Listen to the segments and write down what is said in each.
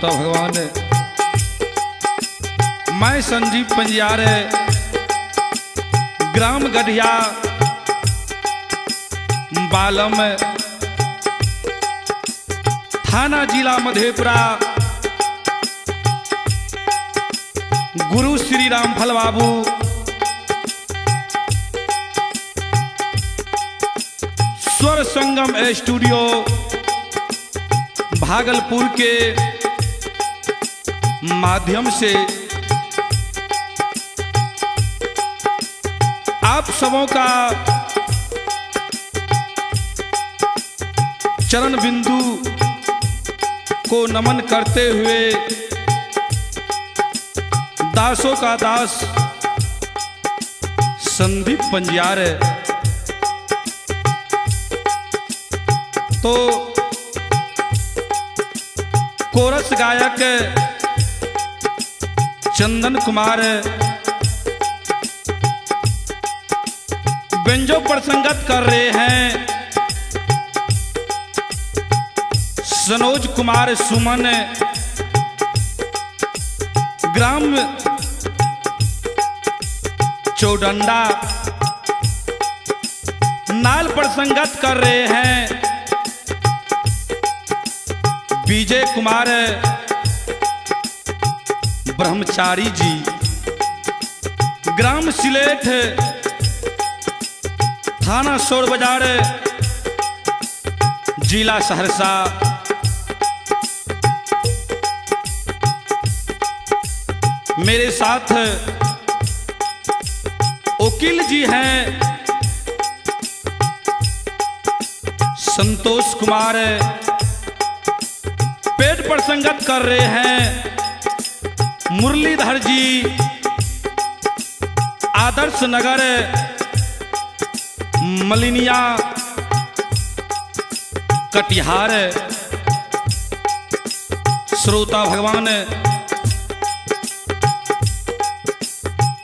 श्रोता भगवान, मैं संजीव पंजियार ग्राम गढ़िया बालम थाना जिला मधेपुरा गुरु श्री रामफल बाबू स्वर संगम स्टूडियो भागलपुर के माध्यम से आप सबों का चरण बिंदु को नमन करते हुए दासों का दास संदीप पंजियार। तो कोरस गायक चंदन कुमार, बेंजो पर संगत कर रहे हैं सनोज कुमार सुमन, ग्राम चौडंडा नाल पर संगत कर रहे हैं विजय कुमार ब्रह्मचारी जी, ग्राम सिलेठ थाना सोर बाजार जिला सहरसा। मेरे साथ वकील जी हैं संतोष कुमार, पेट पर संगत कर रहे हैं मुरलीधर जी, आदर्श नगर मलिनिया कटिहार। श्रोता भगवान,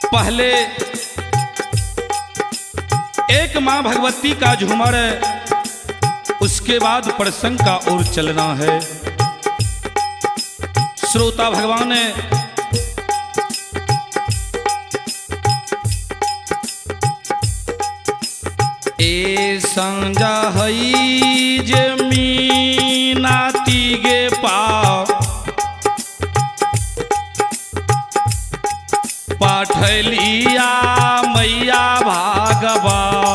पहले एक मां भगवती का झूमर, उसके बाद प्रसंग का ओर चलना है। श्रोता भगवान, ए संजा हई जमीना तीगे पाव पाठलिया मैया भागवती,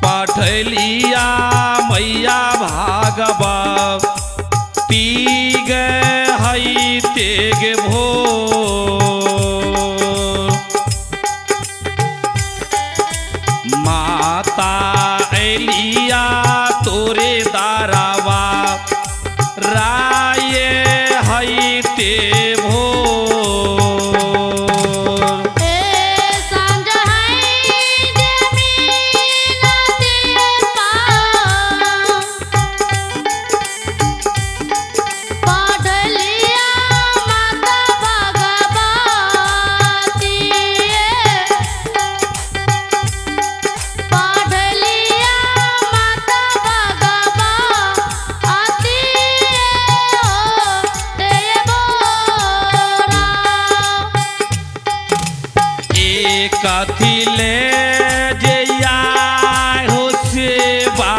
पाठलिया मैया भागवती गे हई तेगे भो। माता एलिया तोरे दारावा राय हई ते भो। कथी ले जया हो सेवा,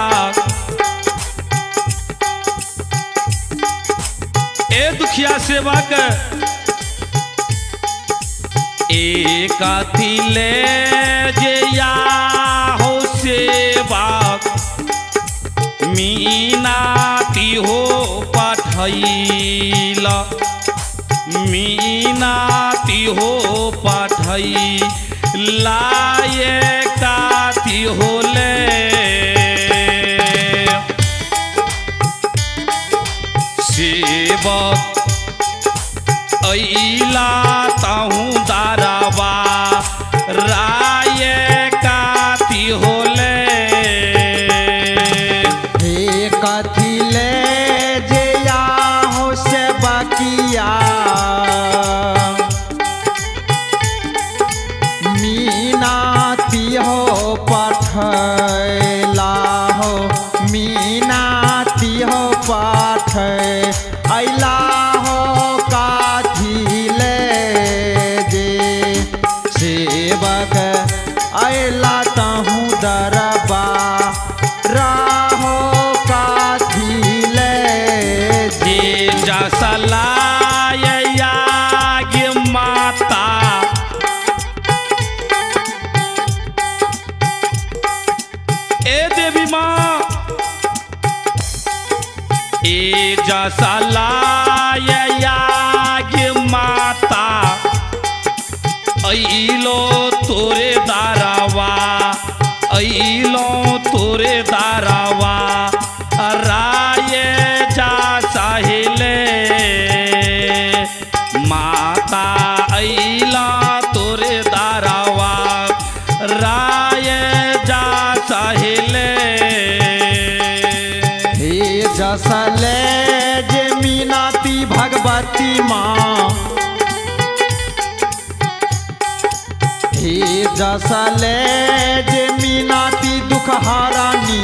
ए दुखिया सेवा के ए कथी ले जया हो सेवा, मीनाती हो पठैला, मीनाती हो पठई लाए काती होले। सेवक अइला ताहू दारावा राय काती होले। हे कथी ले जया हो से बकिया, मीनाती हो पठैला हो, मीनाती हो पठै गे माता ए देवी माँ ए जैसा गे माता अइलो तोरे दारावा अइलो तोरे दारावा राय जा साहिले माता अइला तोरे दारावा राय जा साहिले हे जसले जे मीनाती भगवती माँ हे जसले जे मीनाती दुख हरानी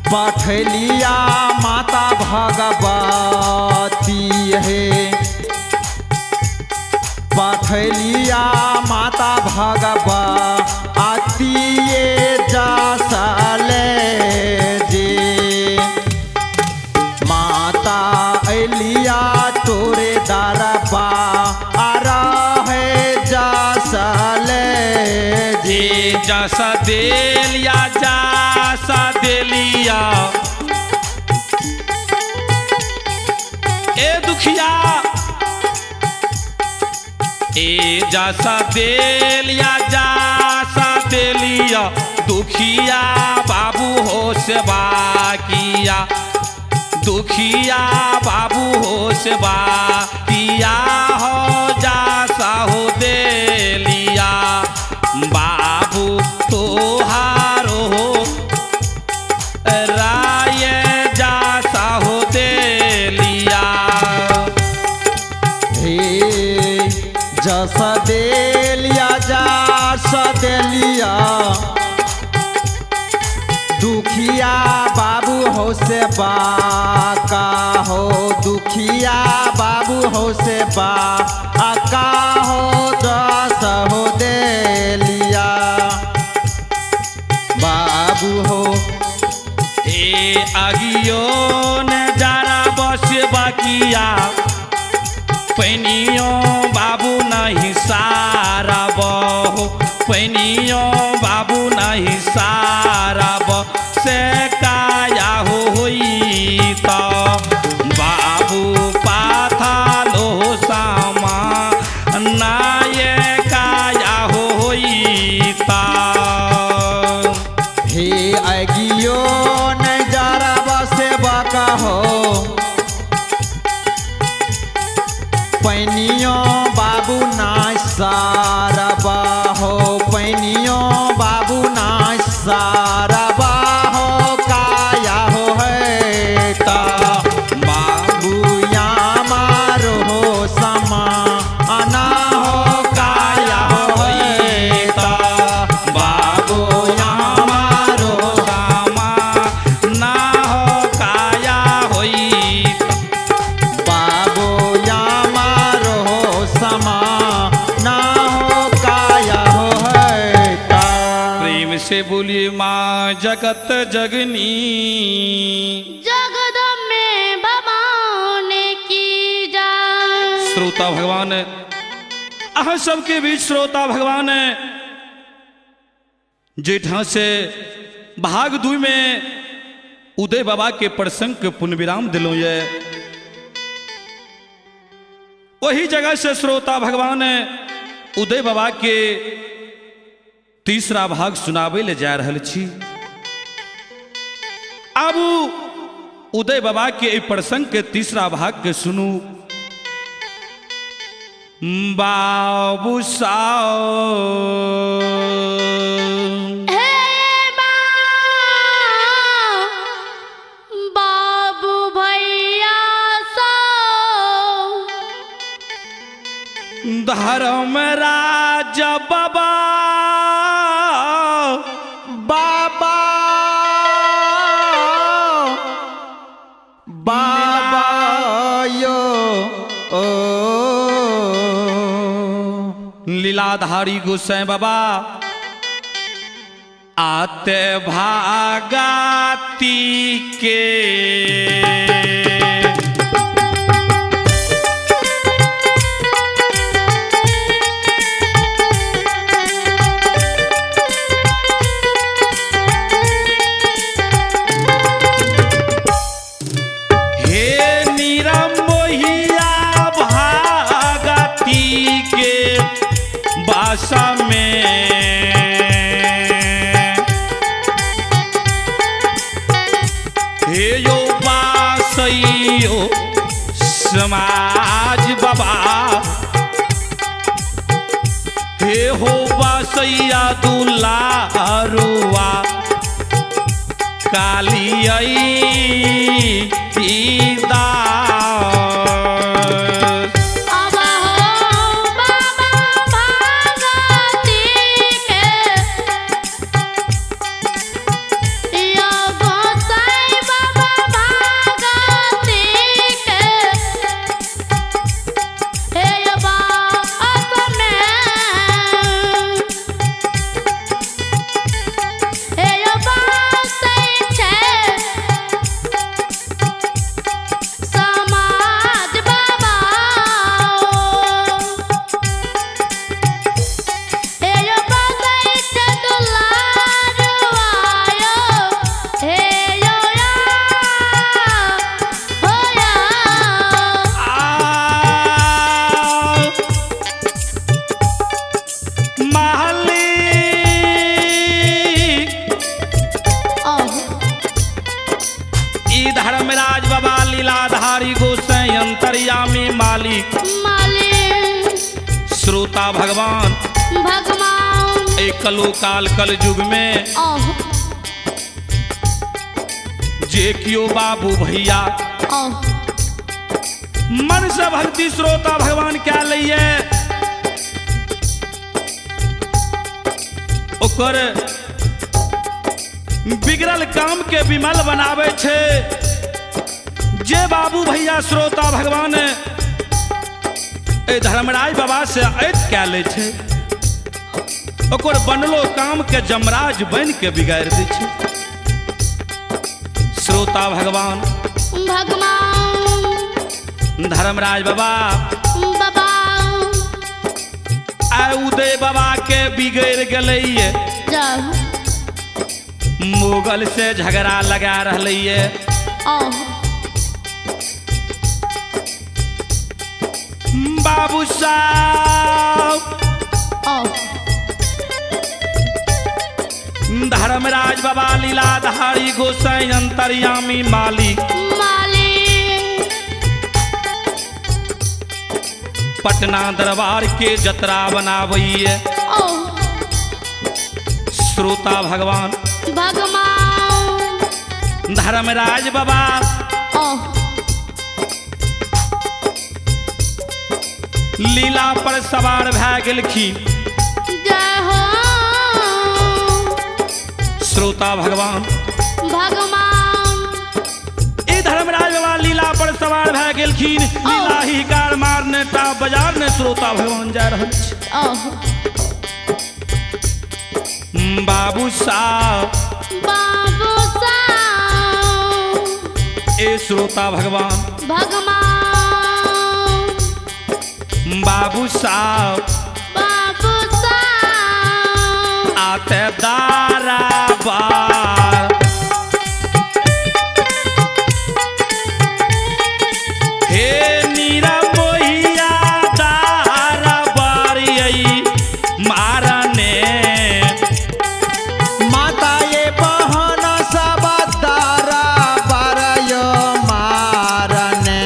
पठलिया माता भगवती हे पठलिया माता भगवती ये जसले जे माता अलिया तोरे दरबा आरा है जसले जे जैसा देलिया जैसा देलिया ए दुखिया ए जैसा देलिया जैसा देलिया दुखिया बाबू हो सेवा किया दुखिया बाबू हो सेवा किया हो जैसा हो देलिया बाबू तोहारो हो राय जैसा हो देलिया हे जस देलिया जस देलिया दुखिया बाबू हो सेवा का हो दुखिया बाबू हो सेवा का हो जस हो देलिया बाबू हो ए आगियो न जारा बस बाकिया पैनियो बाबू नहीं सारा बहो पैनियो बाबू नहीं सारा से काया होई तो बाबू पाथा लो सामा नाय काया होई ता हे अगियो न जारा बसे बाका हो पैनियो बाबू ना सारा हो पैनियो बाबू ना सारा हो काया हो है ता बाबू या मारो हो समा अना हो काया हो है ता बाबू हमारो रामा ना हो काया होई बाबू या मारो हो समा ना हो काया हो है ता प्रेम से बोलिए माँ जगत जगनी जगदम्बे भवानी की जय। श्रोता भगवान आह सबके बीच श्रोता भगवान जेठा से भाग 2 में उदय बाबा के प्रसंग के पुण्य विराम दिलो ये वही जगह से श्रोता भगवान उदय बाबा के तीसरा भाग सुनावे ले जा रहल छी। अब उदय बाबा के ई प्रसंग के तीसरा भाग के सुनू। बाबू साओ हे बाबू भैया सो धर्मराज बाबा बाबा बाबा यो ओ लीलाधारी गोसाई बाबा आते भागाती के समाज बाबा हे हो बसैया दुलारुआ काली अब हो बाबा भगती के यो गोसाई बाबा भगती के हे यो बात में हे यो बात छे समाज बाबा हे यो बात छे दुलारुआयो हे यो या हो या धर्मराज बाबा लीलाधारी गोसाई अंतर्यामी मालिक मालिक श्रोता भगवान भगवान एक कलो काल कल युग में ओह जे कियो बाबू भैया ओह मन से भक्ति श्रोता भगवान क्या लइए ओकर बिगड़ल काम के विमल बनावे छे जे बाबू भैया श्रोता भगवान ए धर्मराज बाबा से ऐत क्या ले छे ओकर बनलो काम के जमराज बन के बिगाड़ दे छे श्रोता भगवान भगवान धर्मराज बाबा बाबा आय उदय बाबा के बिगड़ गलैये जाओ मुगल से झगड़ा लगा रहलैये ओह बाबू साहब ओह धर्मराज बाबा लीलाधारी गोसाई अंतर्यामी मालिक मालिक पटना दरबार के जतरा बनावैये ओह श्रोता भगवान भगवान धर्मराज बाबा ओह लीला पर सवार भए गेलखिन जय हो श्रोता भगवान भगवान ई धर्मराज बाबा लीला पर सवार भए गेलखिन लीला ही कार मारने ता बाजार ने श्रोता भगवान जा रहल छै ओह बाबू साहब बाबू साहब ए श्रोता भगवान भगवान बाबू साहब बाबू साहब आते दारा बार हे नीरा मोहिया दारा बार आई मारने माता ये बहन सब तारा बरयो मारने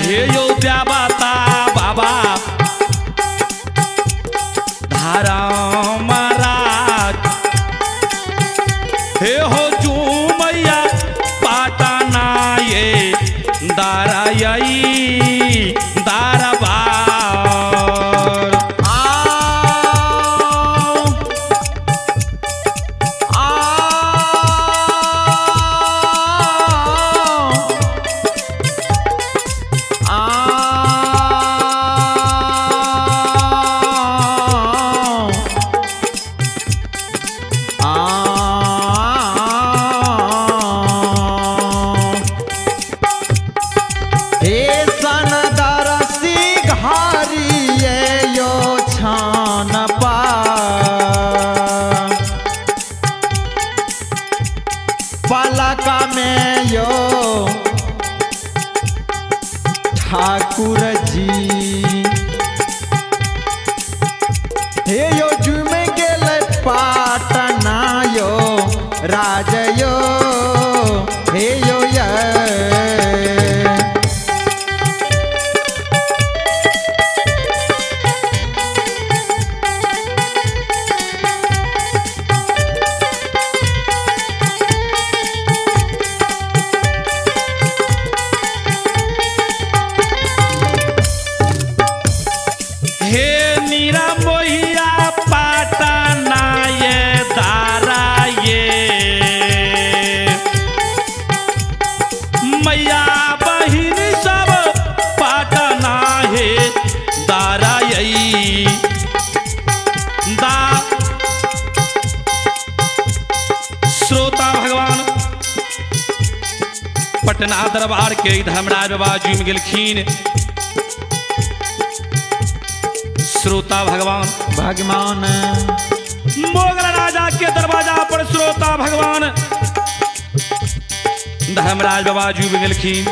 हे यो प्याबाता बाबा धारा महाराज हे हो चूमैया पाटना ये दाराई दारबार आओ हे सन दरसी घारी ये यो छान पा पलक में यो ठाकुर जी हे यो जुम गेल पाटना यो राज यो हे यो ये भैया बहिन सब पाटना हे दाराई दा श्रोता भगवान पटना दरबार के धर्मराज बाबा जुम गेलखिन। श्रोता भगवान भगवान मोगल राजा के दरवाजा पर श्रोता भगवान धर्मराज बाबा जुम गेलखिन।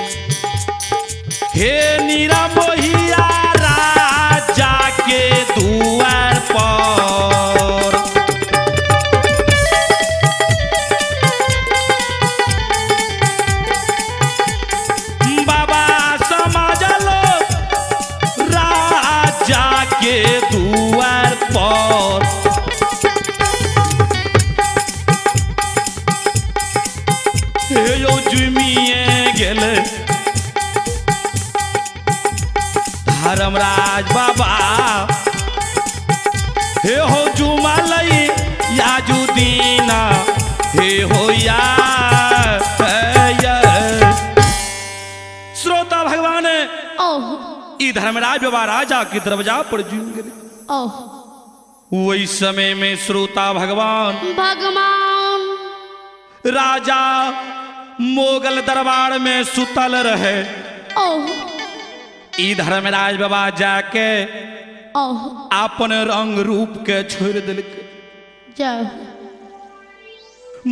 हे नीरा मोहिया राजा के दुआर पर बाबा समाज लो राजा के दुआर पर हे यो जुमिए गेले धर्मराज बाबा हे हो जुमालई याजुदीना हे हो या श्रोता भगवान ओह ई धर्मराज बाबा राजा के दरवाजा पर जुम गए। ओह वही समय में श्रोता भगवान भगवान राजा मोगल दरबार में सुतल रहे। ओह ई धर्मराज बाबा जाके ओह अपन रंग रूप के छोड़ दिलके जाओ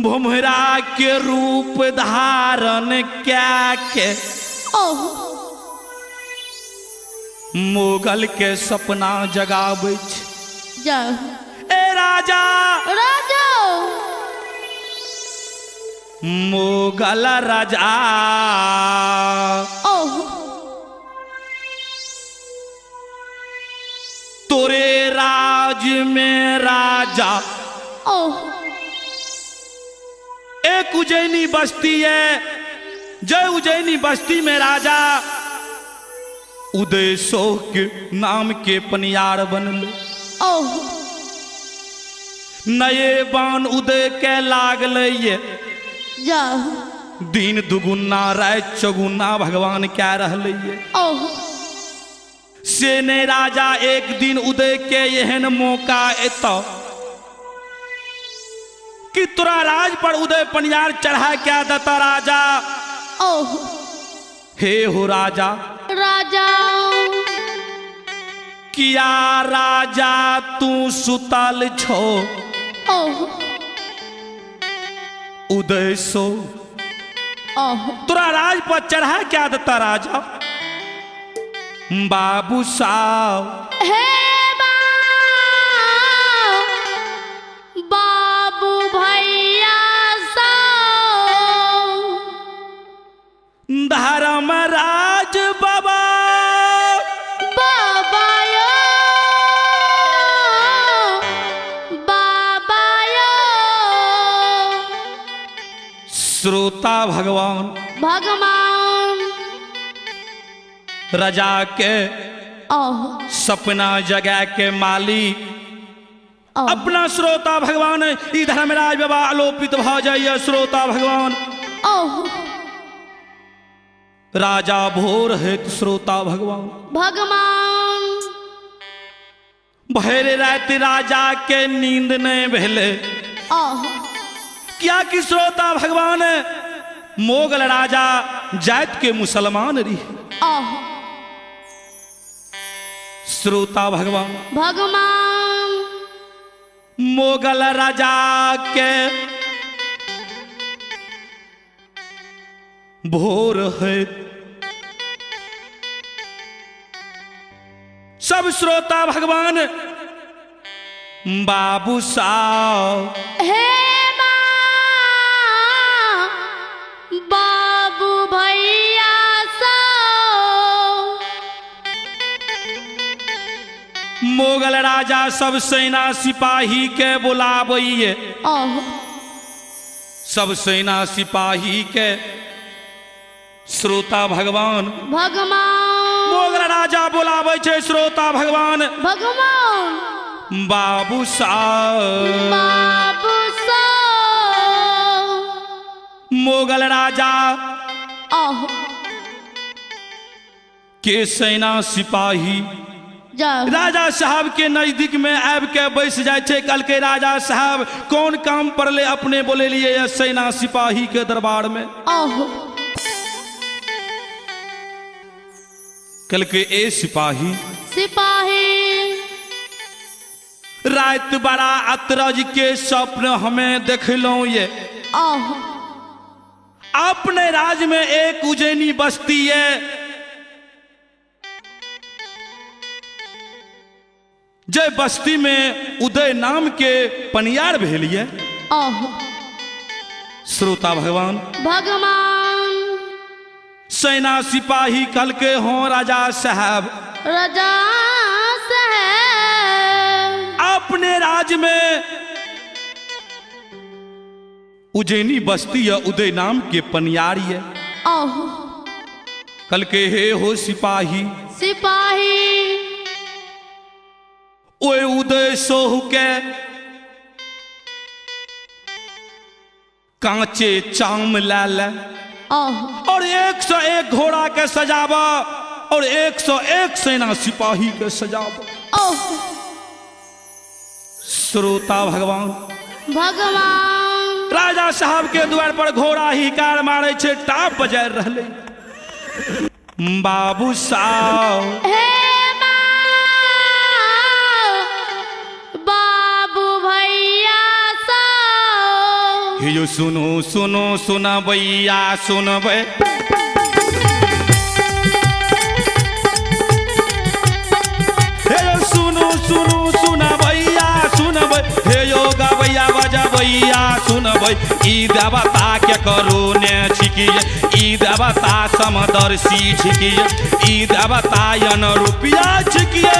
भुमरा के रूप धारण क्या के ओह मोगल के सपना जगाबै छै। जाओ ए राजा राजा मोगल राजा ओह तोरे राज में राजा ओह एक उज्जैनी बस्ती है जय उज्जैनी बस्ती में राजा उदय शोक नाम के पनियार बनल। ओह नए बान उदय के लागल जाओ दिन दुगुना रात चौगुना भगवान क्या रहले ओह से ने राजा एक दिन उदय के एहन मौका एतो कि तोरा राज पर उदय पनियार चढ़ा क्या दता राजा। ओह हे हो राजा राजा किया राजा तू सुतल छो ओह उदय सो ओह तोरा राज पर चढ़ा क्या दता राजा। बाबू साहब हे बाबू भैया धर्मराज बाबा बाबा श्रोता भगवान भगवान राजा के ओह सपना जगा के माली ओह अपना श्रोता भगवान ई धर्मराज बाबा आलोपित भ जाइए। श्रोता भगवान ओह राजा भोर है श्रोता भगवान भगवान भैर रात राजा के नींद नहीं भेले ओह क्या कि श्रोता भगवान मोगल राजा जात के मुसलमान रही। ओह श्रोता भगवान भगवान मोगल राजा के भोर है सब श्रोता भगवान बाबू साहब हे बाबू भैया मोगल राजा सब सेना सिपाही के बुलाबइए। ओह सब सेना सिपाही के श्रोता भगवान भगवान मोगल राजा बुलाबै छै। श्रोता भगवान भगवान बाबू साहब बाबू मोगल राजा ओह के सेना सिपाही जाओ राजा साहब के नजदीक में आब के बैस जाए छे। कल के राजा साहब कौन काम पड़ले अपने बोले लिए ये सेना सिपाही के दरबार में। ओहो कल के ए सिपाही सिपाही रात बड़ा अतरज के स्वप्न हमें देखलो ये। ओहो अपने राज में एक उज्जैनी बस्ती है जय बस्ती में उदय नाम के पनियार भेलिए। ओहो श्रोता भगवान भगवान सेना सिपाही कल के हों राजा साहब राजा साहब अपने राज में उज्जैनी बस्ती है उदय नाम के पनियारी है। ओहो कल के हे हो सिपाही सिपाही ओए उदय सोहु के कांचे चाम लाल ओहो और 101 घोड़ा के सजावा और 101 सेना सिपाही के सजावा। ओहो श्रोता भगवान भगवान राजा साहब के द्वार पर घोड़ा ही कार मारे छे टाप बजा रहले। बाबू साहब हे बाबू भैया सो हे यो सुनो सुनो सुना भैया सुनबे हे यो सुनो सुनो सुना भैया सुनबे हे यो गवैया बजा भैया सुनबे ई देवता के करो ने छिकिए ई देवता समदर्शी छिकिए ई देवता यन रुपया छिकिए।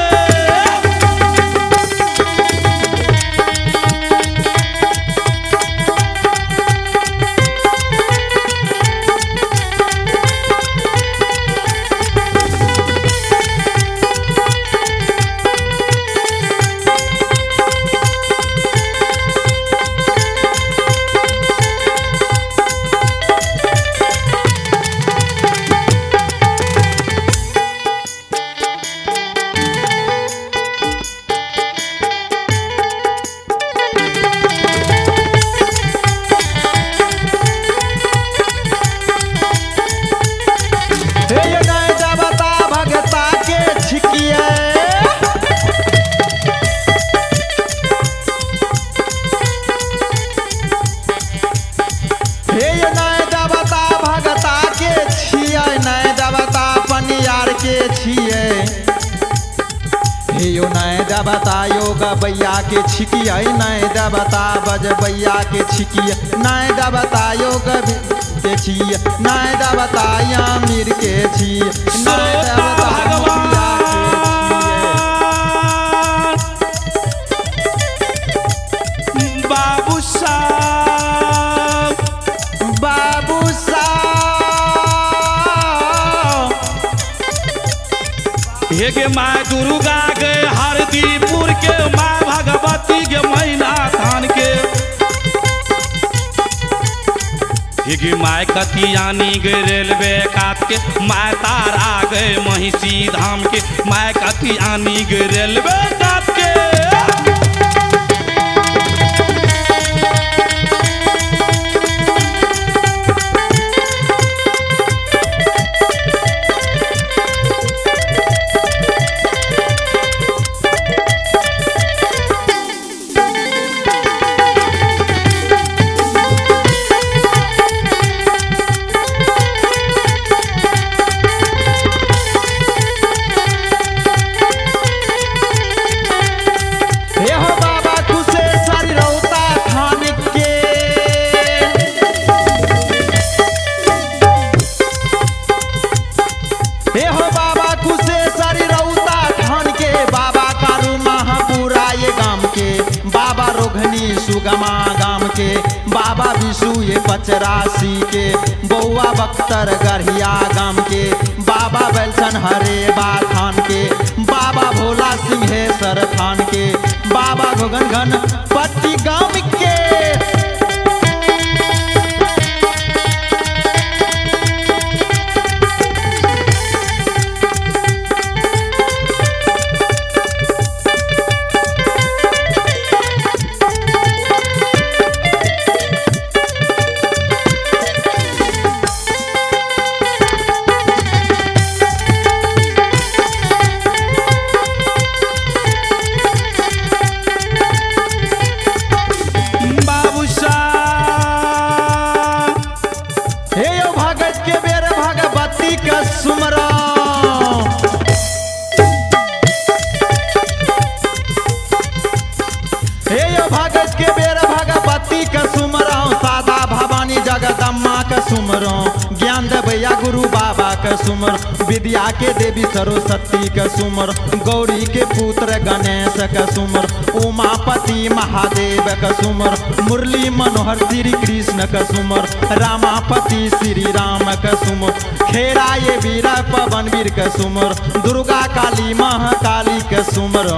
बैया के छिकिया नय देवता बज बैया के छिकिया नय देवता योग के छिए नय देवता यामिर के छिए नय देवता बाबू साहब बाबू साहब हे गे माँ दुर्गा गे हरदीपुर के माँ भगवती के मैना थान के हे माय कतियानी गे रेलवे काट के माय तारा गए महिषी धाम के माय कतियानी गे रेलवे काट के। सुगमा गाम के बाबा विशु ये 85 के बउआ बख्तर गढ़िया गाम के बाबा बेलसन हरे थान के बाबा भोला सिंहेश्वर थान के बाबा घोगन घन पट्टी गाम के सुमरो हे यो भगत के बेर भगवती के सुमरो सादा भवानी जगदम्मा के सुमरो ज्ञान देवैया गुरु बाबा के सुमर विद्या के देवी सरस्वती के सुमर गौरी के पुत्र गणेश के सुमर उमापति महादेव के सुमर मुरली मनोहर श्री कृष्ण के सुमर रामापति श्री राम के सुमर खेरा ये वीरा पवन वीर के सुमर दुर्गा काली महाकाली के सुमर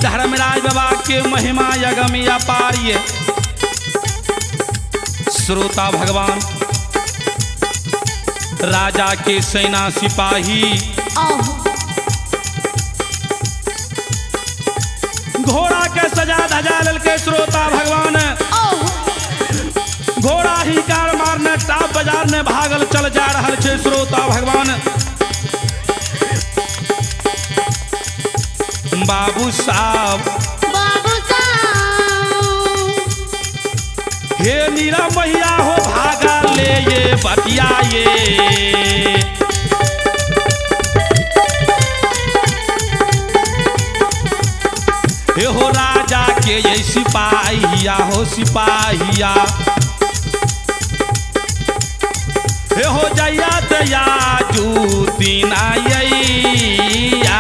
धर्मराज बाबा के महिमा यगम अपार्य श्रोता भगवान राजा के सेना सिपाही घोड़ा के सजा धजा लल के श्रोता भगवान घोड़ा ही कार मारने टाप बाजार ने भागल चल जा रहा छे श्रोता भगवान बाबू साहब हे नीरा मैया हो भागा ले ये बतिया ये हे हो राजा के ये सिपाहिया हो सिपाहिया हे हो जया दया जू दीना यैया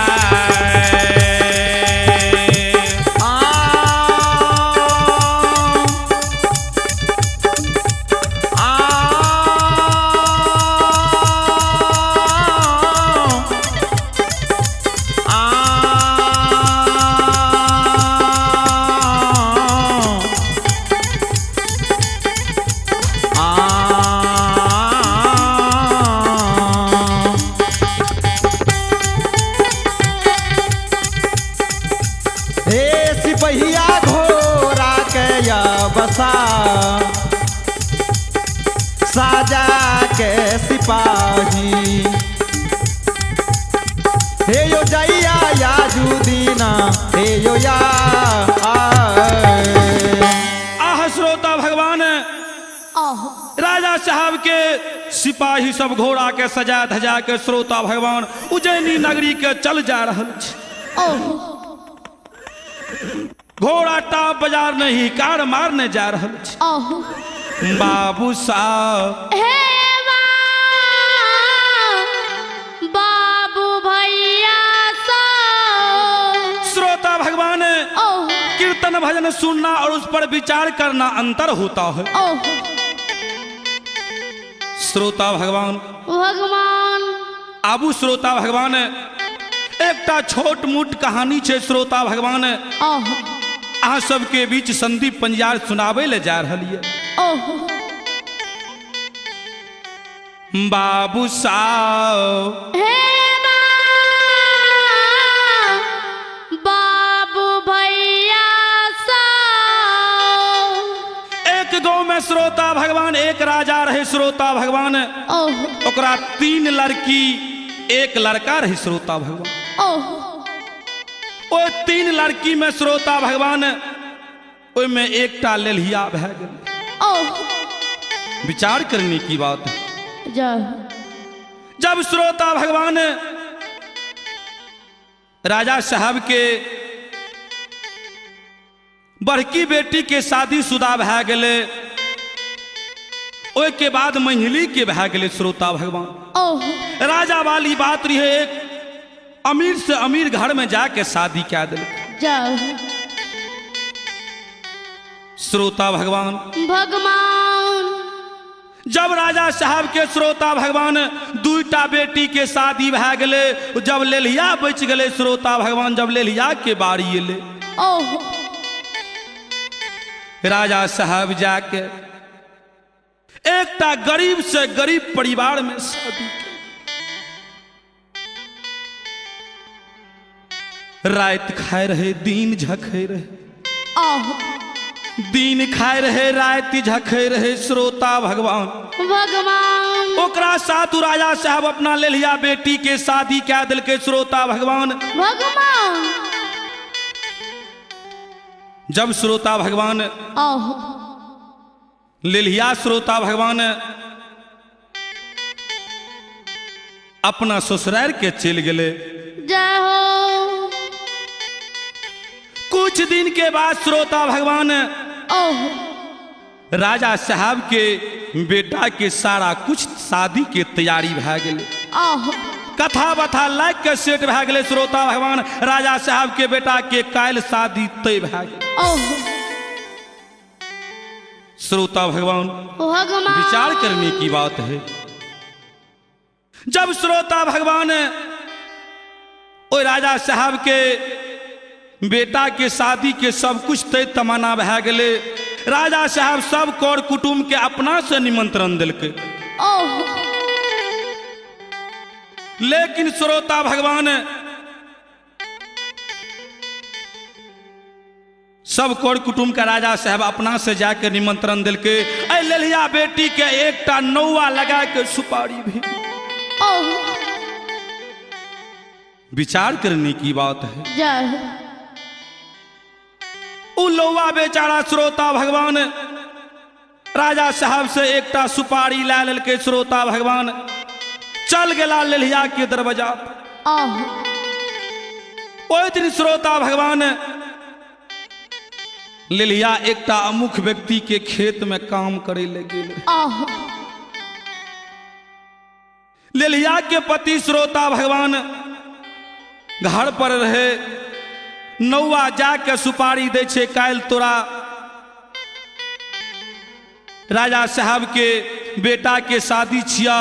साजा के सिपाही हे यो जैया याजू दीना हे यो या आह श्रोता भगवान राजा साहब के सिपाही सब घोड़ा के सजा धजा के श्रोता भगवान उज्जैनी नगरी के चल जा रहा घोड़ा टाप बाजार नहीं कार मारने जा रहा बाबू साहब बाबू भैया श्रोता भगवान कीर्तन भजन सुनना और उस पर विचार करना अंतर होता है श्रोता भगवान आबू श्रोता भगवान एकटा छोट मोट कहानी छे श्रोता भगवान अहाँ सबके बीच संदीप पंजार सुनावे ले जा रही है बाबू साहब बाबू भैया एक गांव में श्रोता भगवान एक राजा रहे श्रोता भगवान ओकरा 3 लड़की 1 लड़का रहे श्रोता भगवान ओ 3 लड़की में श्रोता भगवान ओय में एकटा लेलिया भै गेल विचार करने की बात है जब श्रोता भगवान राजा साहब के बड़की बेटी के शादीशुदा भै गेले ओय के बाद मंझली के भै गेले श्रोता भगवान राजा वाली बात रही है एक अमीर से अमीर घर में जाके शादी क्या दिल श्रोता भगवान जब राजा साहब के श्रोता भगवान दूटा बेटी के शादी भए गेले, जब लेलिया बच गेले श्रोता भगवान, जब लेलिया के बारी एले, ओहो राजा साहब जाके एकटा गरीब से गरीब परिवार में शादी के। रात खाए रहे दिन झखे रहे, ओहो दिन खाए रहे रात झखे रहे श्रोता भगवान। भगवान ओकरा साथ राजा साहब अपना लेलिया बेटी के शादी कह दिल के श्रोता भगवान। भगवान जब श्रोता भगवान ओहो लेलिया श्रोता भगवान अपना ससुराल के चल गए। जय हो कुछ दिन के बाद श्रोता भगवान ओहो राजा साहब के बेटा के सारा कुछ शादी के तैयारी भए गेले, ओहो कथा बथा लाग के सेट भए गेले श्रोता भगवान। राजा साहब के बेटा के काल शादी तय भए गेले। ओहो श्रोता भगवान भगवान विचार करने की बात है। जब श्रोता भगवान ओ राजा साहब के बेटा के शादी के सब कुछ तय तमाना भए गेले, राजा साहब सब कर कुटुंब के अपना से निमंत्रण दिलके, ओहो लेकिन श्रोता भगवान सब कर कुटुंब का राजा साहब अपना से जाकर निमंत्रण दिलके। ऐ लेलिया बेटी के एकटा नौवा लगा के सुपारी भी। ओहो विचार करने की बात है। जय हो उ लौवा बेचारा श्रोता भगवान राजा साहब से एकटा सुपारी ला लेलके। श्रोता भगवान चल गेला लेलिया के दरवाजा। ओहो ओहि दिन श्रोता भगवान लेलिया एकटा अमुख व्यक्ति के खेत में काम करे लगे। ओहो लेलिया के पति श्रोता भगवान घर पर रहे, नौवा जाके सुपारी दे छे, काल तोरा राजा साहब के बेटा के शादी छिया,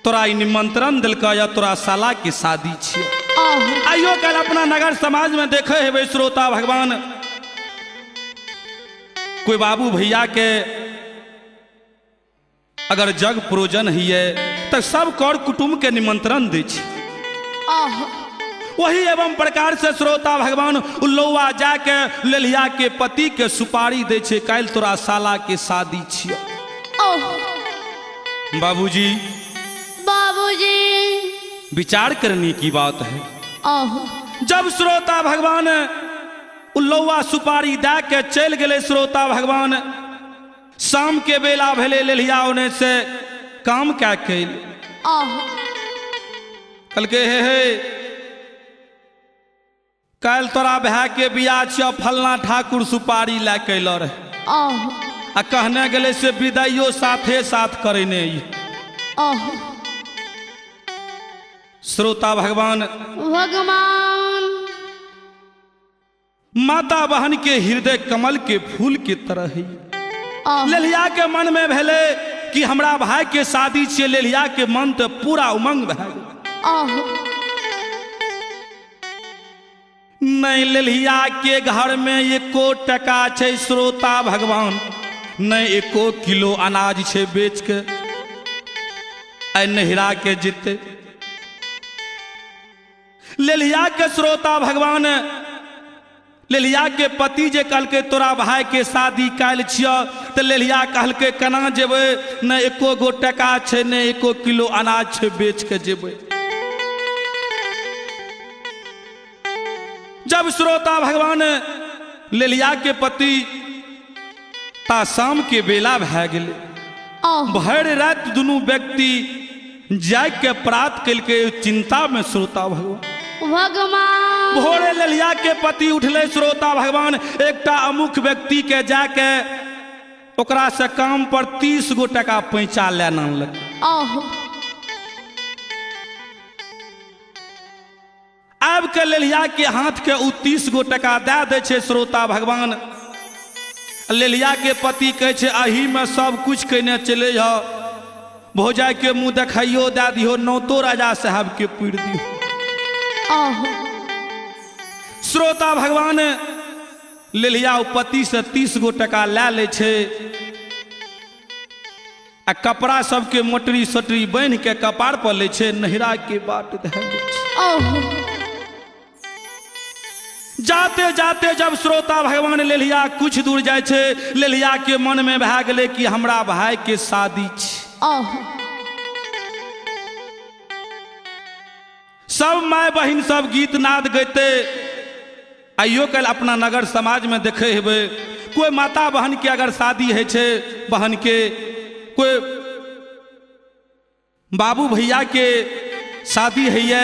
तोरा निमंत्रण दिलका या तोरा साला के शादी छिया। ओहो आइयो कल अपना नगर समाज में देखे है श्रोता भगवान, कोई बाबू भैया के अगर जग प्रोजन ही है तो सब कर कुटुंब के निमंत्रण दे छी। ओहो वही एवं प्रकार से श्रोता भगवान उल्लौआ जाके लेलिया के पति के सुपारी दे छे, काल तोरा साला के शादी छिया। ओहो बाबूजी बाबूजी विचार करने की बात है। ओहो जब श्रोता भगवान उल्लौआ सुपारी दे के चल गए, श्रोता भगवान शाम के बेला भेले, लेलिया ओने से काम क्या कैल। ओहो कल के हे काल तोरा भै के बियाह छिया, फलना ठाकुर सुपारी ला के ल रहे ओहो आ कहने गेले से विदाइयो साथे साथ करेने। ओहो श्रोता भगवान भगवान माता बहन के हृदय कमल के फूल के तरह है। ओहो लेलिया के मन में भेले कि हमरा भाई के शादी छे। लेलिया के मन तो पूरा उमंग भए गेल। ओहो नहीं लेलिया के घर में एको टका छे श्रोता भगवान, नहीं एको किलो अनाज छे बेच के आई नहिरा के जीते। लेलिया के श्रोता भगवान लेलिया के पति जे कल के तोरा भाई के शादी काल छिया, तो लेलिया कहल के केना जेबे, न एको गो टका छे न एको किलो अनाज छे बेच के जेबे। जब श्रोता भगवान लेलिया के पति ता शाम के बेला भए गेले, ओहो भर रात दुनू व्यक्ति जाग के प्रात कल के चिंता में श्रोता भगवान। भगवान भोरे लेलिया के पति उठले श्रोता भगवान, एकटा अमुख व्यक्ति के जाके ओकरा से काम पर 30 गो टका पैंचा ले आनलक। ओहो आब के लेलिया के हाथ के उ 30 गो टका दे दे छे श्रोता भगवान। लेलिया के पति कहे छे अही में सब कुछ कहने चले जा भौजाई के मुंह देखाइयो दे दियो नौतो राजा साहब के पुर दियो। श्रोता भगवान लेलिया पति से 30 गो टका ले ले छे आ कपड़ा सबके मोटरी सोटरी बांध के कपार पर ले छे नहिरा के बाट धै ले छे। जाते जाते जब श्रोता भगवान लेलिया कुछ दूर जाए छे लेलिया के मन में भै गेले कि हमरा भाई के शादी छे। सब माय बहिन सब गीत नाद गैते आइयो कल अपना नगर समाज में देखे हेबे कोई माता बहन के अगर शादी है छे बहन के कोई बाबू भैया के शादी है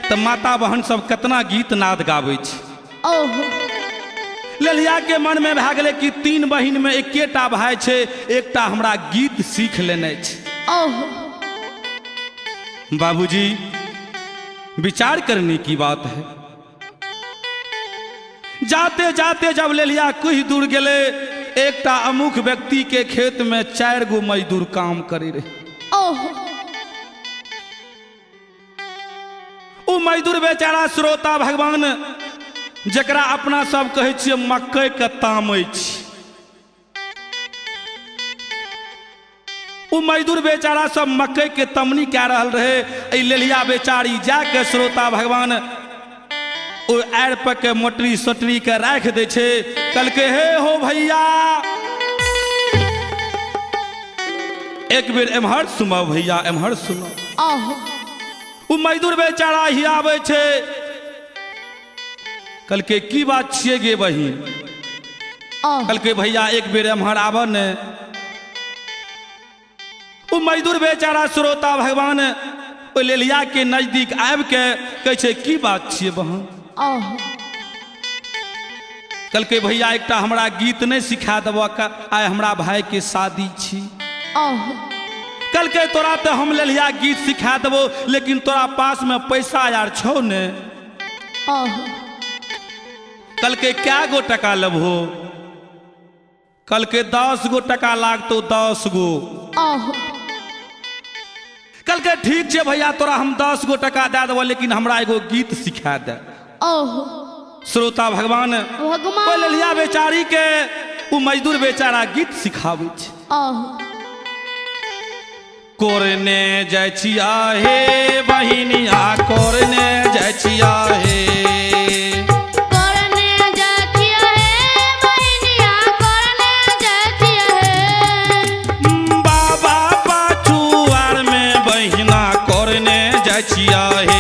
तो माता बहन सब कितना गीत नाद गावे छे। लेलिया के मन में भै गेले कि 3 बहिन में एकेटा भाई छे एकटा हमरा गीत सीख लेने छे। बाबूजी विचार करने की बात है। जाते जाते जब लेलिया कुछ दूर गेले एकटा अमुख व्यक्ति के खेत में 4 गो मजदूर काम करे रहे। वो मजदूर बेचारा श्रोता भगवान जकरा अपना सब कहे छिए मकई के तामै छी वो मजदूर बेचारा सब मकई के तमनी कह रहल रहे। लेलिया बेचारी जाके श्रोता भगवान ओ आड़ पर के मोटरी सोटरी के राख दे छे कल के हे हो भैया एक बेर एम्हर सुनो भैया एम्हर सुनो। वो मजदूर बेचारा ही आवे छे कल के की बात छिए गे बहिन कल के भैया एक बेर एम्हर आब ने। वो मजदूर बेचारा श्रोता भगवान ओ लेलिया के नजदीक आब के कहे छे की बात छिए बहन कल के भैया एकटा हमरा गीत नहीं सिखा देबो आय हमरा भाई के शादी छी। कल के तोरा तो हम लेलिया गीत सिखा देबो लेकिन तोरा पास में पैसा यार छौ ने कल के क्या गो टका लेबहो कल के 10 गो टका लागतो 10 गो। कल के ठीक छे भैया तोरा हम 10 गो टका दे देबो लेकिन हमरा एगो गीत सिखा दे। श्रोता भगवान लेलिया बेचारी के वो मजदूर बेचारा गीत सिखावे छे। कोरने जाय छिया हे बहिनिया कोरने जाय छिया हे छिया हे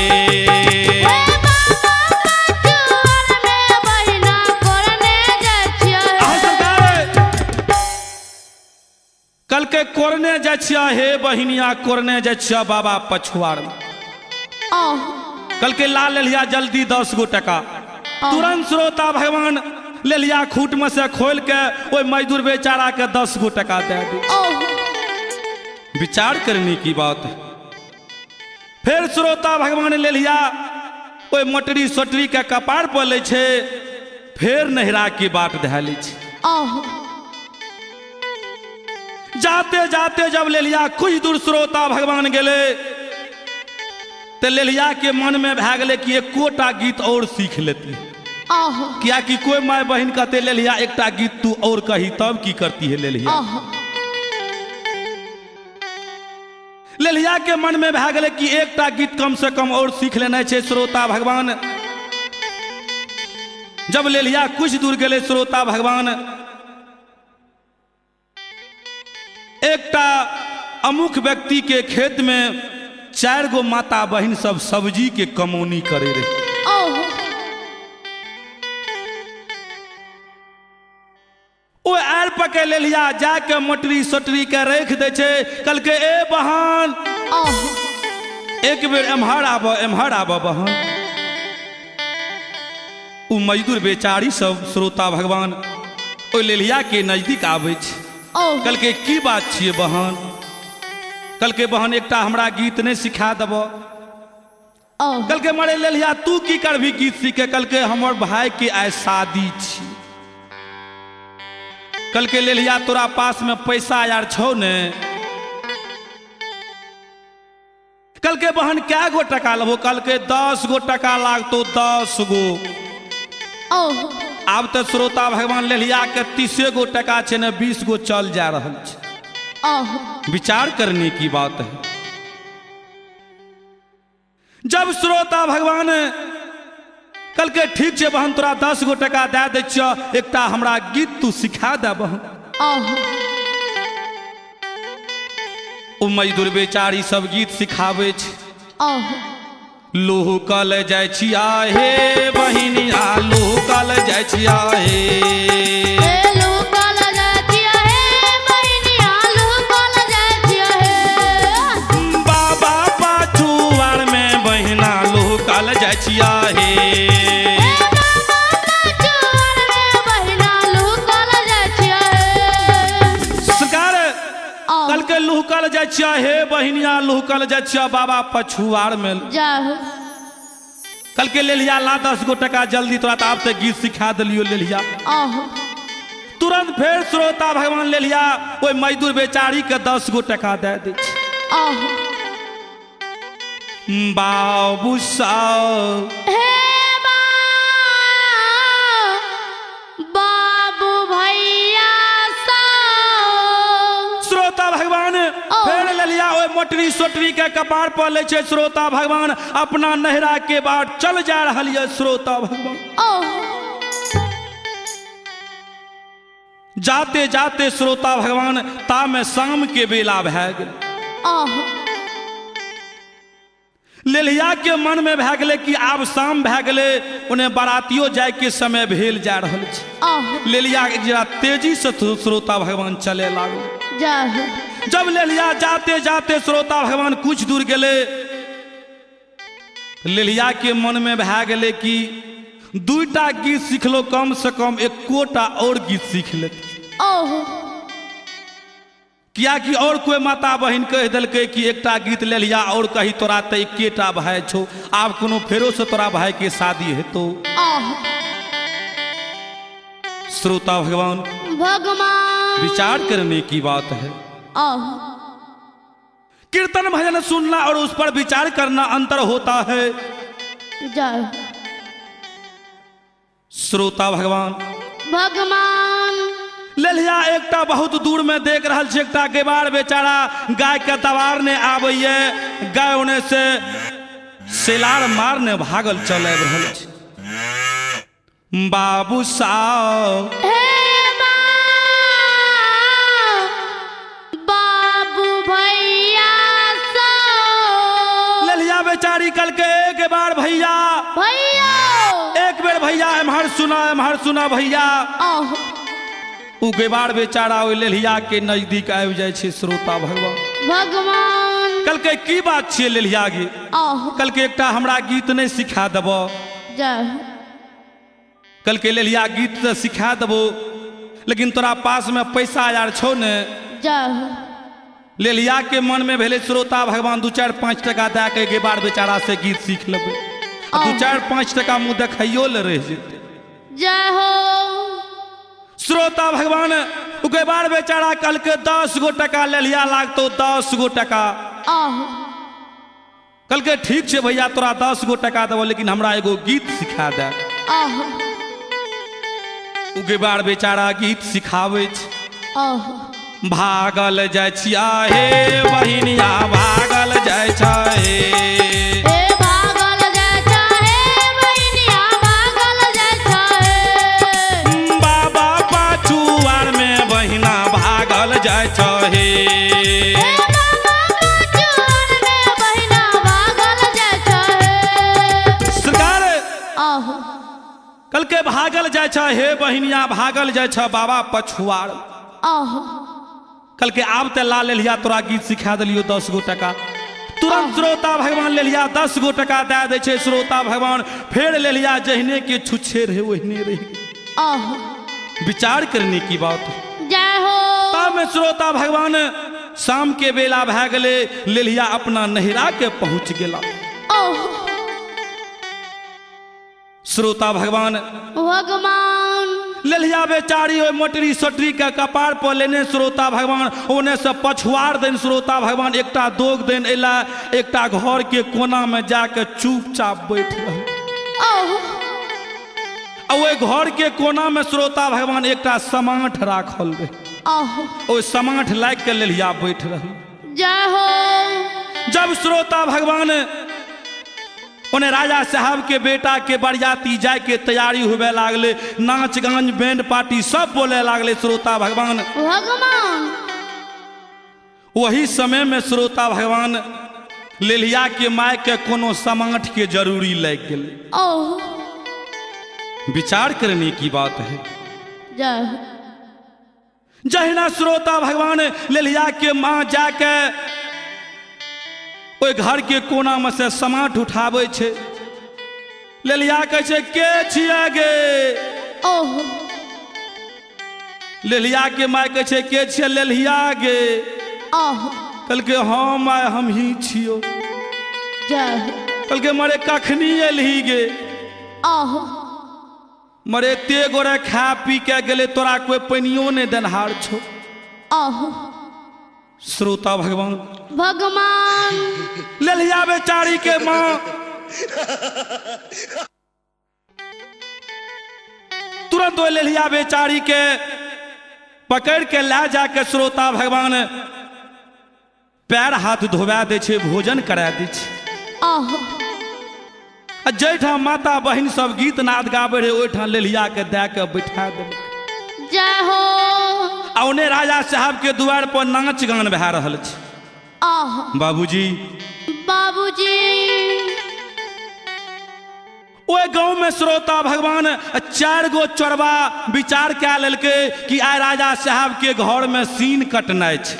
कल के कोरने जा छिया हे बहिनिया कोरने जा छिया बाबा पछुआर में कल के ला लेलिया जल्दी 10 गो टका। तुरंत श्रोता भगवान लेलिया खूट में से खोल के ओए मजदूर बेचारा के 10 गो टका दे दी। विचार करने की बात है। फिर श्रोता भगवान लेलिया ओए मोटरी सोटरी के कपार पर ले छे फिर नहिरा की बाट धै ले छे। जाते जाते जब लेलिया कुछ दूर श्रोता भगवान गेले तो लेलिया के मन में भै गेले कि एकोटा गीत और सीख लेती क्या कि कोई माय बहन कहते लेलिया एकटा गीत तू और कही तब की करती है लेलिया। लेलिया के मन में भै गेले कि एकटा गीत कम से कम और सीख लेना छे। श्रोता भगवान जब लेलिया कुछ दूर गेले श्रोता भगवान एकटा अमुख व्यक्ति के खेत में 4 गो माता बहन सब सब्जी के कमौनी करे रहे। ओ आर पके लेलिया जाके मोटरी सोटरी के रख दे छे कल के ए बहन एक बेर एम्हर आब बहन। उ मजदूर बेचारी सब श्रोता भगवान ओ लेलिया के नजदीक आवे छे कल के की बात छिए बहन कल के बहन एकटा हमरा गीत नहीं सिखा देबो कल के मरे लेलिया तू की करभी गीत सीखे कल के हमर भाई के आय शादी छी। कल के ले लिया तोरा पास में पैसा यार छो ने, कल के बहन क्या गो टका लबो, कल के 10 गो टका लागतो, 10 गो। ओह आब तो श्रोता भगवान ले लिया के 30 गो टका छे ने, 20 गो चल जा रहल छे। ओह विचार करने की बात है। जब श्रोता भगवान कल के ठीक छे बहन तोरा 10 गो टका दे दे छियो, एकटा हमरा गीत तू सिखा दे बहन। ओह ओ मजदूर बेचारी सब गीत सिखावे छे। ओह लोह कल जाय छिया हे बहिनिया, लोह कल जाय छिया हे। ए लोकल जातिया है बहनिया, लोकल जातिया है। बाबा पाछुआर में बहिना लोह कल जाय छिया हे। ए बाबा पाछुआर में बहना लोकल जातिया है। सरकार ओह कल के लोह कल जाय छिया हे बहिनिया, लोह कल जाय छिया बाबा पछुआर में। जाहु कल के ले लिया ला 10 गो टका जल्दी, तोरा तो आप तो गीत सिखा दिलियो ले लिया। ओह तुरंत फिर श्रोता भगवान ले लिया ओई मजदूर बेचारी के 10 गो टका दे दी। ओह बाबू साहब हे बाबू भैया सा। श्रोता भगवान फिर ले लिया ओई मोटरी सोटरी के कपार पर ले छे श्रोता भगवान, अपना नहरा के बाद चल जा रहल ये श्रोता भगवान। ओह जाते जाते श्रोता भगवान ता में शाम के बेला भै गेल। ओह लेलिया के मन में भै गेले कि आब शाम भै गेले, उन्हें बारातियों जाय के समय भेल जा रहल छै। ओह लेलिया जरा तेजी से श्रोता भगवान चले लागो। जाहु जब लेलिया जाते जाते श्रोता भगवान कुछ दूर गेले, लेलिया के मन में भै गेले कि 2टा गीत सीखलो, कम से कम 1कोटा और गीत सीख लेती। ओह किया कि और कोई माता बहन कह दिलकै कि एकटा गीत ले लिया और कही तोरा तो 1टा भाई छो, आब कोनो फेरो से तोरा भाई के शादी हेतो। ओह श्रोता भगवान भगवान विचार करने की बात है। ओह कीर्तन भजन सुनना और उस पर विचार करना अंतर होता है। जाहु श्रोता भगवान भगवान लेलिया एकटा बहुत दूर में देख रहल छै, एकटा गेबार बेचारा गाय के दवार ने आबैये, गाय ओने से सेलार मारने भागल चल आबि रहल छै। बाबू साहब हे बाबू भैया सा। लेलिया बेचारी कल के एक बार भैया, भैया एक बेर भैया एम्हर सुना भैया। ओह उ गेबार बेचारा ओइ लेलिया के नजदीक आबि जाइ छै। श्रोता भगवान भगवान कल के की बात छियै लेलिया गे, ओह कल के एकटा हमरा गीत नहीं सिखा देबो। जाहु कल के लेलिया गीत तो सिखा देबो, लेकिन तोरा पास में पैसा यार छो ने। जाहु लेलिया के मन में भेले श्रोता भगवान 2-4-5 टका दे के गेबार बेचारा से गीत सीख लेबै, 2-4-5 टका मुँह देखाइयो ले रह जेतै। जय हो श्रोता भगवान गेबार बेचारा कल के 10 गो टका लेलिया लागतो, 10 गो टका। ओह कल के ठीक छे भैया तोरा 10 गो टका देबो, लेकिन हमरा एगो गीत सिखा दे। ओह गेबार बेचारा गीत सिखावे छै। ओह भागल जाय छिया हे बहिनिया, भागल जाय छै हे। ए भागल जाय छै बहनिया, भागल जाय छै। बाबा पाछुआर में बहिना भागल जाय छै हे। ए बाबा पाछुआर में बहना भागल जाय छै। सरकार ओह कल के भागल जाय छै हे बहिनिया, भागल जाय छै बाबा पछुआर। ओह कल के आब ते ला लेलिया तोरा गीत सिखा दिलियो 10 गो टका। तुरंत श्रोता भगवान ले लिया 10 गो टका दे दे छै। श्रोता भगवान फेर ले लिया, जहने के छुच्छे रहे वहने रही। ओह विचार करने की बात है। जय हो तब में श्रोता भगवान शाम के बेला भै गेले, ले लिया अपना नहिरा के पहुंच गेला। ओह श्रोता भगवान भगवान लेलिया बेचारी ओहि मोटरी सोटरी के कपार पर लेने श्रोता भगवान ओने से पछुआर दिन श्रोता भगवान एकटा दोग दिन एला एकटा घर के कोना में जाके चुपचाप बैठ रहे। ओहि घर के कोना में श्रोता भगवान एकटा समाठ राखल रहे। ओहि समाठ लाग के लेलिया बैठ रहे। जय हो। जब श्रोता भगवान उन्हें राजा साहब के बेटा के बरियाती जाए के तैयारी हुए लागले, नाच गान बैंड पार्टी सब बोले लागले श्रोता भगवान। वही समय में श्रोता भगवान लेलिया के माय के कोनो समाठ के जरूरी लग गए। विचार करने की बात है। जहिना श्रोता भगवान लेलिया के माँ जाके ओहि घर के कोना में से समाट उठावे छे। लेलिया कहे छे के छिया गे। लेलिया के माय कहे छे के छिया लेलिया गे। कल के हाँ माय हम ही छियो। कल के मरे कखनी एलही गे। मरे ते गोरे खा पी के गेले तोरा कोई पनियो ने देनहार छो। श्रोता भगवान लेलिया बेचारी के माँ तुरंत वो लेलिया बेचारी के पकड़ के ला जाके श्रोता भगवान पैर हाथ धोवा दे छे, भोजन करा दे छे। जैठा माता बहन सब गीत नाद गावे रहे ओठा लेलिया के दे के बैठा दे। जय हो। औने राजा साहब के द्वार पर नाच गान भा रहल छे। बाबूजी बाबूजी ओए गांव में श्रोता भगवान 4 गो चोरबा विचार क्या लेलके कि आय राजा साहब के घर में सीन कटनाय छे।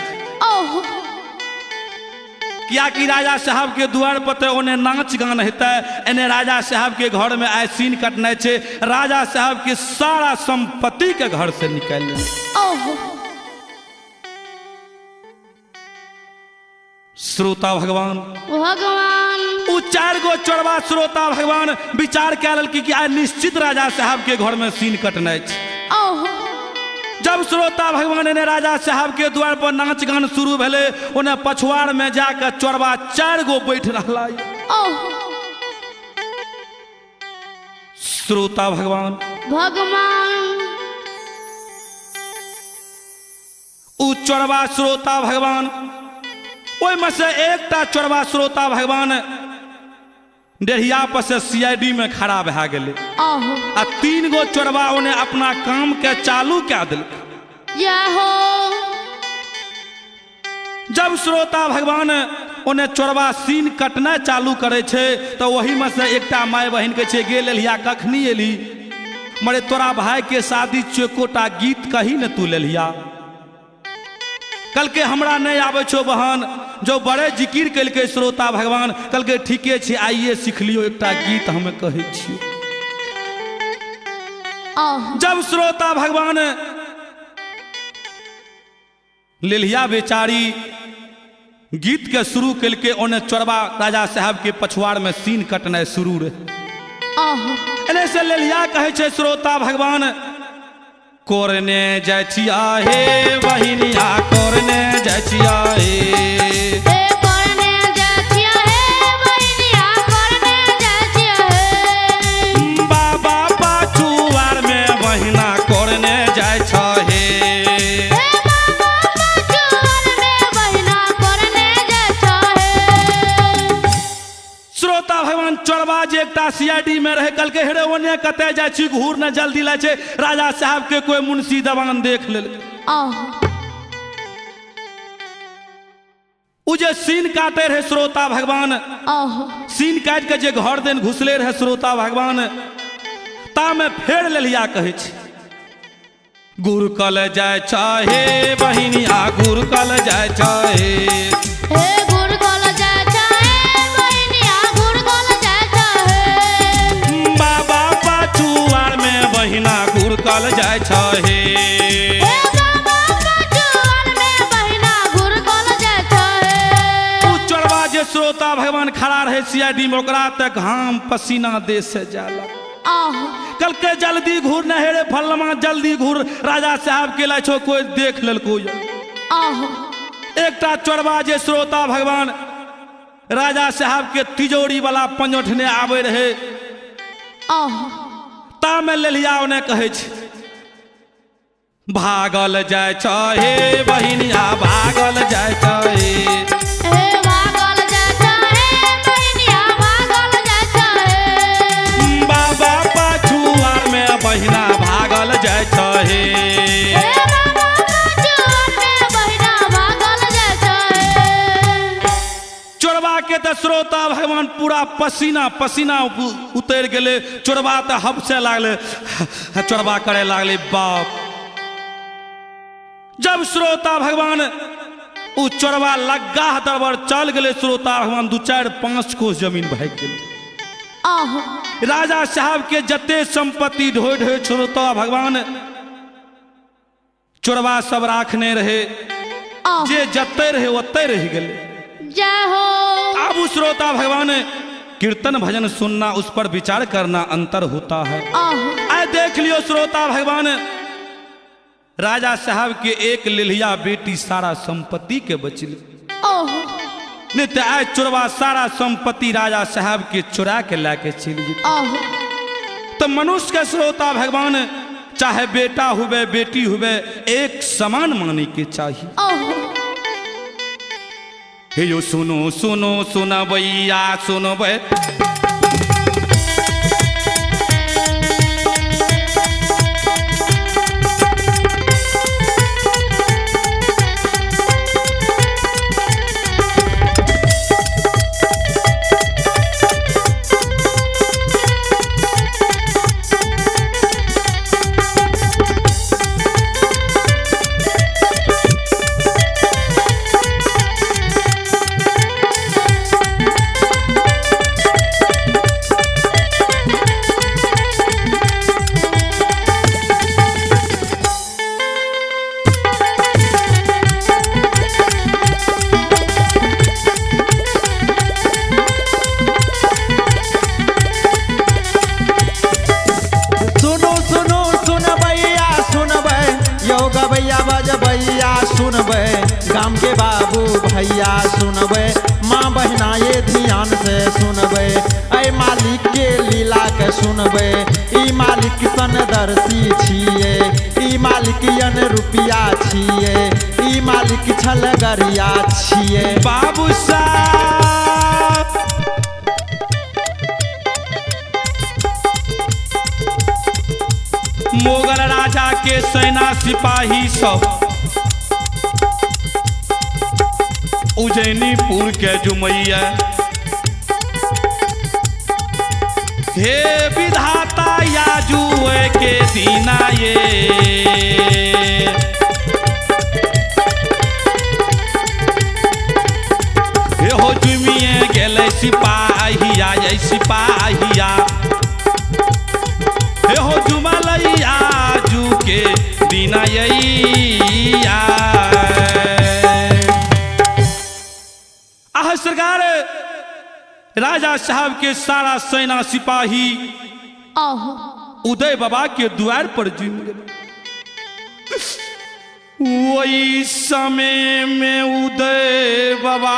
क्या कि राजा साहब के द्वार पर तो उन्हें नाच गान हेतै, एने राजा साहब के घर में आय सीन कटनाय छे। राजा साहब के सारा संपत्ति के घर से निकाल ले। श्रोता भगवान उ 4 गो चोरबा श्रोता भगवान विचार क्या लेलके कि आय निश्चित राजा साहब के घर में सीन कटनाय छे। जब श्रोता भगवान ने राजा साहब के द्वार पर नाच गान शुरू भेले उन्हें पछुआर में जाकर चोरबा 4 गो बैठ रहा। श्रोता भगवान उ चोरबा श्रोता भगवान ओहि में से एकटा चोरबा श्रोता भगवान डेढ़िया पर से सीआईडी में खड़ा भा गेले। आ 3 गो चोरबा उन्हें अपना काम के चालू क्या दिल। जब श्रोता भगवान उन्हें चोरबा सीन कटना चालू करे छे तो वही में से एकटा माय बहन के छे गे लेलिया कखनी एली। मरे तोरा भाई के शादी चेकोटा गीत कही न तू लेलिया। कल के हमरा नहीं आवे छो बहन जो बड़े जिकिर कल के श्रोता भगवान कल के ठीके छे आइए सीख लियो एकटा गीत हमें कहे छी। जब श्रोता भगवान लेलिया बेचारी गीत के शुरू कल के उन्हें चोरबा राजा साहब के पछुआर में सीन कटना शुरू रहे। एने से लेलिया कहे छे श्रोता भगवान कोरने जाय छिया हे बहिनिया कोरने जाय छिया हे कोरने जाय छिया हे बहिनिया कोरने जाय छिया हे। बाबा पाछुआर में बहिना कोरने जाय छ हे। बाबा पाछुआर में बहिना कोरने जाय छ हे। श्रोता भगवान चोरबा जे एकटा सीआईडी में रहे कल के हेरे ओने कते जाय छी घूर न जल्दी लाय छे। राजा साहब के कोई मुंशी दवान देख लेल। उ जे सीन काटे रहे श्रोता भगवान सीन काट के जे घर दिन घुसले रहे श्रोता भगवान ता में फेर लेलिया कहे छे गुर कल जाय चाहे बहिनिया गुर कल जाय चाहे हे गुर कल जाय चाहे बहिनिया गुर कल जाय चाहे। बाबा पाछुआर में बहिना गुर कल जाय चाहे। श्रोता भगवान खड़ा रहे सीआईडी में ओकरा तक घाम पसीना दे से जाला। आहो कल के जल्दी घूर न हेरे फलमा जल्दी घूर राजा साहब के लाछो कोई देख ललको आहो एकटा चोरबा जे श्रोता भगवान राजा साहब के तिजोरी वाला पंजोठने आवे रहे आहो ता में लेलिया उन्हें कहे छ भागल जाय छ हे बहिनिया भागल जाय छ हे भागल जाय छ हे बहिनिया भागल जाय छ हे बाबा पाछुआर में बहिना भागल जाय छ हे बाबा पाछुआर में बहिना भागल जाय छ हे चोरबा के तो श्रोता भगवान पूरा पसीना पसीना उतर गए चोरबा तो हबसे लागले चोरबा करे लागले बाप जब श्रोता भगवान उ चोरबा लग्गा दरबार चल गए श्रोता भगवान 2-4-5 कोस जमीन भाग गए आहो राजा साहब के जते संपत्ति ढोय ढोय श्रोता भगवान चोरबा सब राखने रहे आहो जे जते रहे ओते रह गए जय हो अब उस श्रोता भगवान कीर्तन भजन सुनना उस पर विचार करना अंतर होता है आहो आए देख लियो श्रोता भगवान राजा साहब के एक लिलिया बेटी सारा संपत्ति के बचल ओहो नहीं तो आए चोरबा सारा संपत्ति राजा साहब के चुरा के लाके चल गई आहो तो मनुष्य के श्रोता भगवान चाहे बेटा हुए बेटी हुए एक समान माने के चाहिए ओहो हे यो सुनो सुनो सुना भैया सुनो भै सुनबे गाम के बाबू भैया सुनबे माँ बहना ये ध्यान से सुनबे ऐ मालिक के लीला के सुनबे ई मालिक सनदर्शी छिए ई मालिक यन रुपया छिए ई मालिक छलगरिया छिए बाबू साहब मोगल राजा के सेना सिपाही सब उज्जैनीपुर के जुमैया हे विधाता याजुए के दीना ये हे हो जुमिए गेले सिपाहिया ये सिपाहिया हे हो जुमलैया जू के दीना यैया सरकार राजा साहब के सारा सेना सिपाही आहो उदय बाबा के द्वार पर जुम गए वही समय में उदय बाबा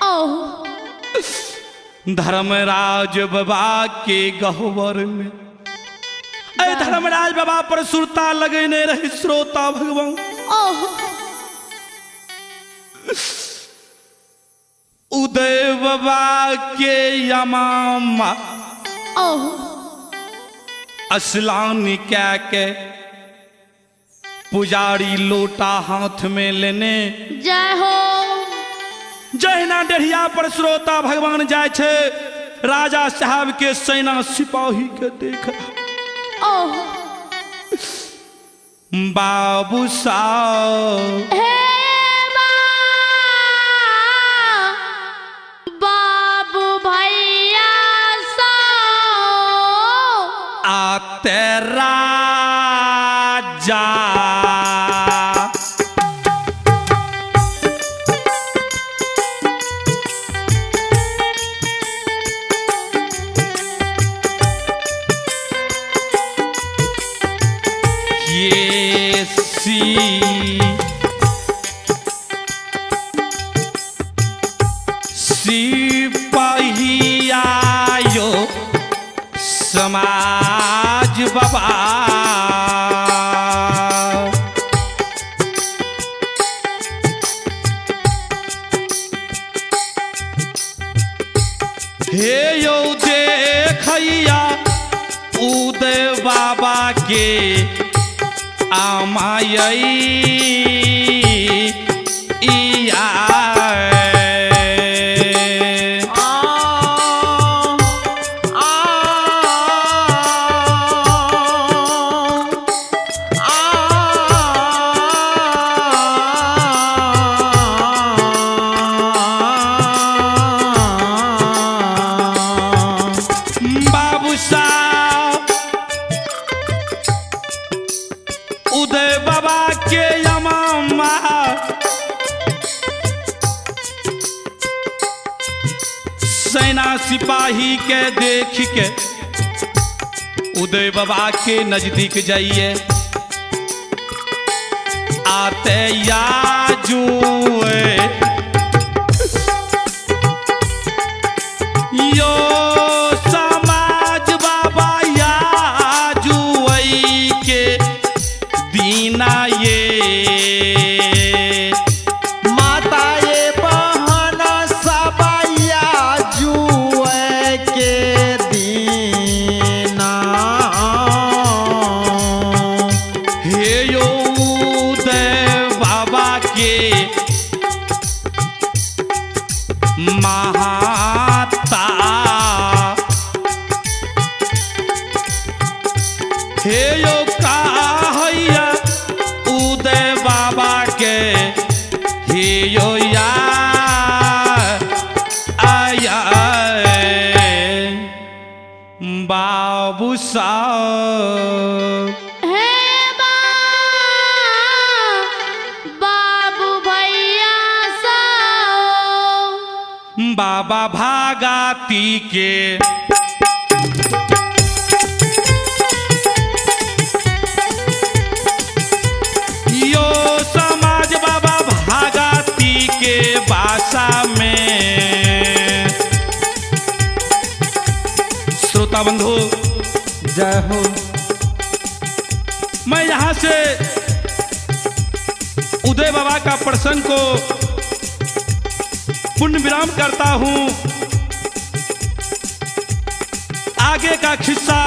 आहो धर्मराज बाबा के गहवर में धर्मराज बाबा पर सुरता लगने रहे श्रोता भगवान आहो उदय बाबा के यमामा ओहो अस्लान क्या के पुजारी लोटा हाथ में लेने जय हो जहिना डेढ़िया पर श्रोता भगवान जाय छे राजा साहब के सेना सिपाही के देख ओहो बाबू साहब हे बाबू भैया सो आते राजा सिपाहियायो समाज बाबा हे यो देखैया उदय बाबा के आमायई इया उदय बाबा के यमामा सेना सिपाही के देख के उदय बाबा के नजदीक जाइए आते याजुए यो समाज बाबा याजुए के दीना ये माता ये बहन सबैया जुए के दीना हे यो उदय बाबा के महाता हे यो कहैया उदय बाबा के हे यो या आया बाबू साहब हे बाबू भैया साओ बाबा भागाती के यो समाज बाबा भागाती के भाषा में श्रोता बंधु जय हो। मैं यहाँ से उदय बाबा का प्रसंग को पुण्य विराम करता हूँ। आगे का किस्सा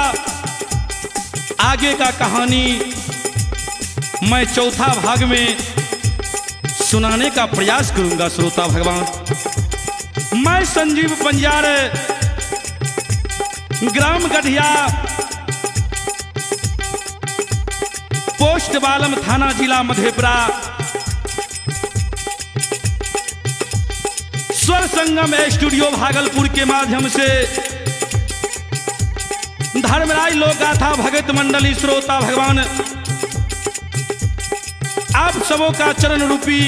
आगे का कहानी मैं चौथा भाग में सुनाने का प्रयास करूंगा। श्रोता भगवान, मैं संजीव पंजार, ग्राम गढ़िया, पोस्ट बालम, थाना जिला मधेपुरा, स्वर संगम स्टूडियो भागलपुर के माध्यम से धर्मराज लोक गाथा भगत मंडली श्रोता भगवान आप सबों का चरण रूपी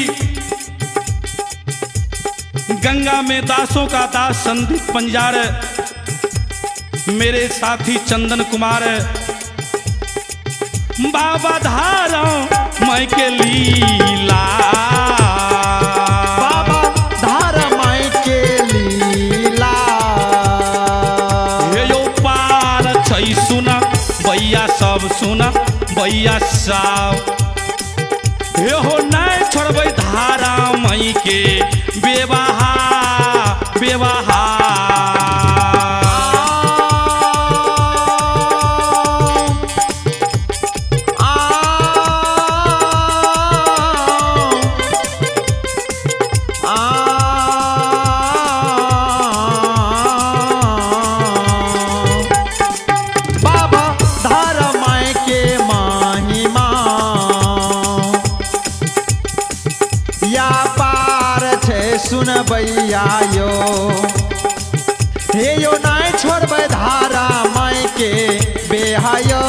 गंगा में दासों का दास संदीप पंजार, मेरे साथी चंदन कुमार, बाबा धारा मैं के लीला, बाबा धारा माई के लीला, हे यो पार छै सुना भैया सब सुना भैया सब, हे हो नहीं छोड़बै धारा मई के बेवाहा बेवाहा। बाबा धारा माई के महिमा या पार छे सुन भैया यो, हे यो नाय छोड़बै धारा माई के बेहायो।